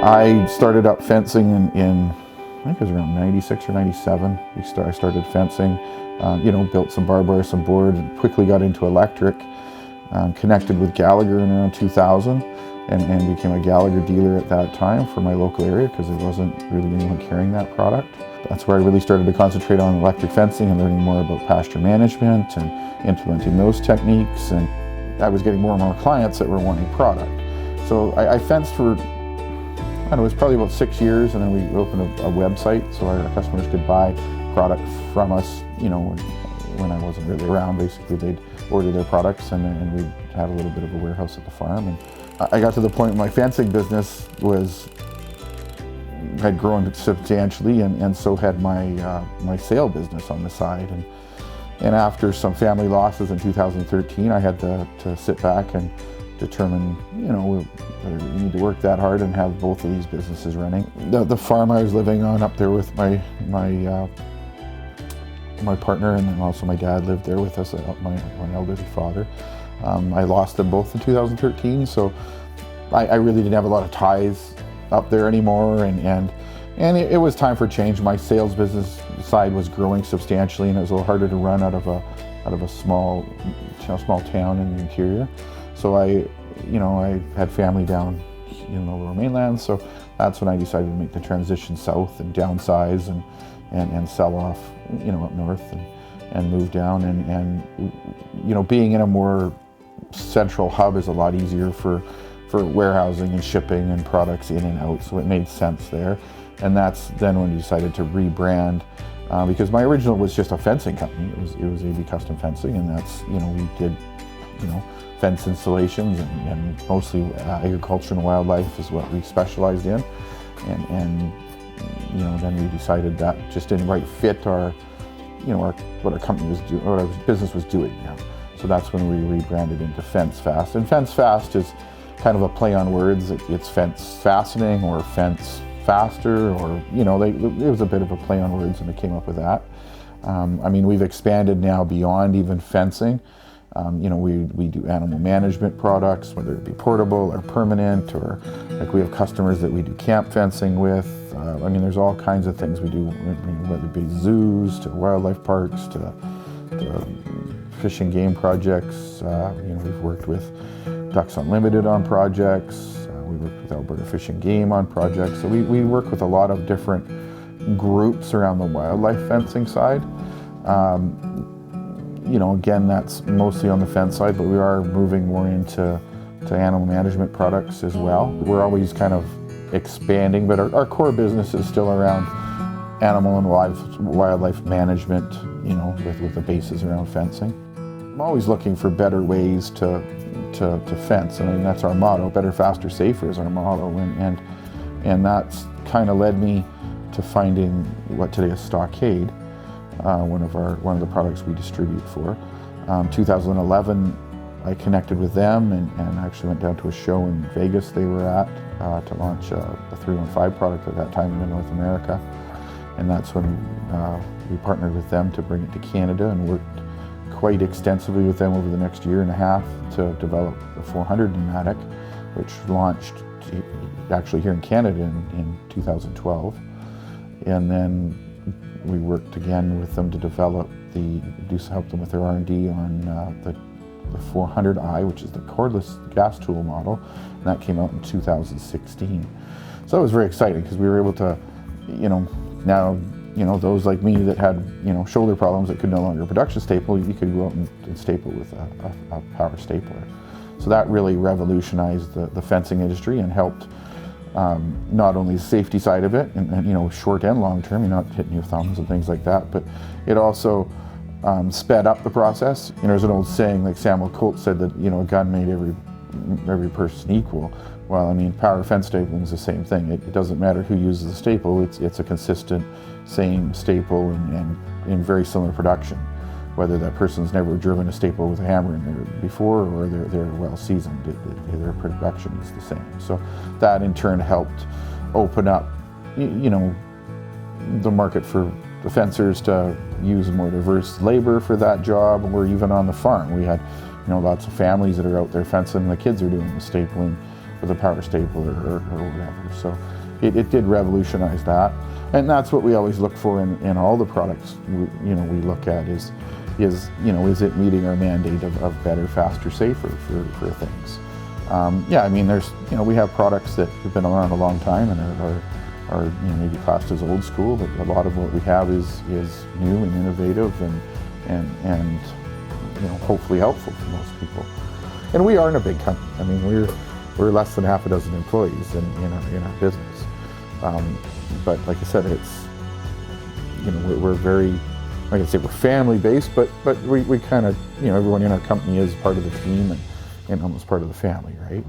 I started up fencing in I think it was around 96 or 97. I started fencing, built some barbed wire, some board, and quickly got into electric. Connected with Gallagher in around 2000 and became a Gallagher dealer at that time for my local area because there wasn't really anyone carrying that product. That's where I really started to concentrate on electric fencing and learning more about pasture management and implementing those techniques. And I was getting more and more clients that were wanting product. So I fenced for, I don't know, it was probably about 6 years, and then we opened a website so our customers could buy product from us, when I wasn't really around. Basically, they'd order their products, and we had a little bit of a warehouse at the farm. And I got to the point where my fencing business had grown substantially, and so had my sale business on the side. And after some family losses in 2013, I had to sit back and determine, we need to work that hard and have both of these businesses running. The farm I was living on up there with my partner, and then also my dad lived there with us, my elderly father. I lost them both in 2013, so I really didn't have a lot of ties up there anymore, and it was time for change. My sales business side was growing substantially, and it was a little harder to run out of a small town in the interior. So I had family down in the Lower Mainland, so that's when I decided to make the transition south and downsize and sell off, up north and move down. And being in a more central hub is a lot easier for warehousing and shipping and products in and out, so it made sense there. And that's then when we decided to rebrand, because my original was just a fencing company. It was AB Custom Fencing, and that's, we did, fence installations and mostly agriculture and wildlife is what we specialized in. And then we decided that just didn't quite fit what our company was doing, what our business was doing now. So that's when we rebranded into FenceFast. And FenceFast is kind of a play on words. It's fence fastening or fence faster, or it was a bit of a play on words, and they came up with that. We've expanded now beyond even fencing. We do animal management products, whether it be portable or permanent, or like we have customers that we do camp fencing with. There's all kinds of things we do, whether it be zoos to wildlife parks to fish and game projects. We've worked with Ducks Unlimited on projects. We work with Alberta Fish and Game on projects. So we work with a lot of different groups around the wildlife fencing side. Again, that's mostly on the fence side, but we are moving more into animal management products as well. We're always kind of expanding, but our core business is still around animal and wildlife management, with the bases around fencing. I'm always looking for better ways to fence. That's our motto. Better, faster, safer is our motto, and that's kind of led me to finding what today is Stockade. One of the products we distribute for. 2011, I connected with them and actually went down to a show in Vegas they were at to launch the 315 product at that time in North America. And that's when we partnered with them to bring it to Canada, and worked quite extensively with them over the next year and a half to develop the 400 pneumatic, which launched actually here in Canada in 2012. And then we worked again with them to help them with their R&D on the 400i, which is the cordless gas tool model, and that came out in 2016. So it was very exciting because we were able to, now, those like me that had, shoulder problems that could no longer production staple, you could go out and staple with a power stapler. So that really revolutionized the fencing industry and helped not only the safety side of it, and short and long term, you're not hitting your thumbs and things like that, but it also sped up the process. There's an old saying, like Samuel Colt said, that a gun made every person equal. Well, power fence stapling is the same thing. It doesn't matter who uses the staple. It's a consistent, same staple and in very similar production, whether that person's never driven a staple with a hammer in there before, or they're well seasoned. Their production is the same. So that in turn helped open up, the market for the fencers to use more diverse labor for that job, or even on the farm. We had, lots of families that are out there fencing. The kids are doing the stapling, the power stapler or whatever. So it did revolutionize that, and that's what we always look for in all the products we look at is it meeting our mandate of better, faster, safer for things. Yeah, I mean, we have products that have been around a long time and are maybe classed as old school, but a lot of what we have is new and innovative and hopefully helpful for most people. And we aren't a big company. I mean, we're less than half a dozen employees in our business. But like I said, it's we're very, like I say, we're family based, but we kind of everyone in our company is part of the team and almost part of the family, right?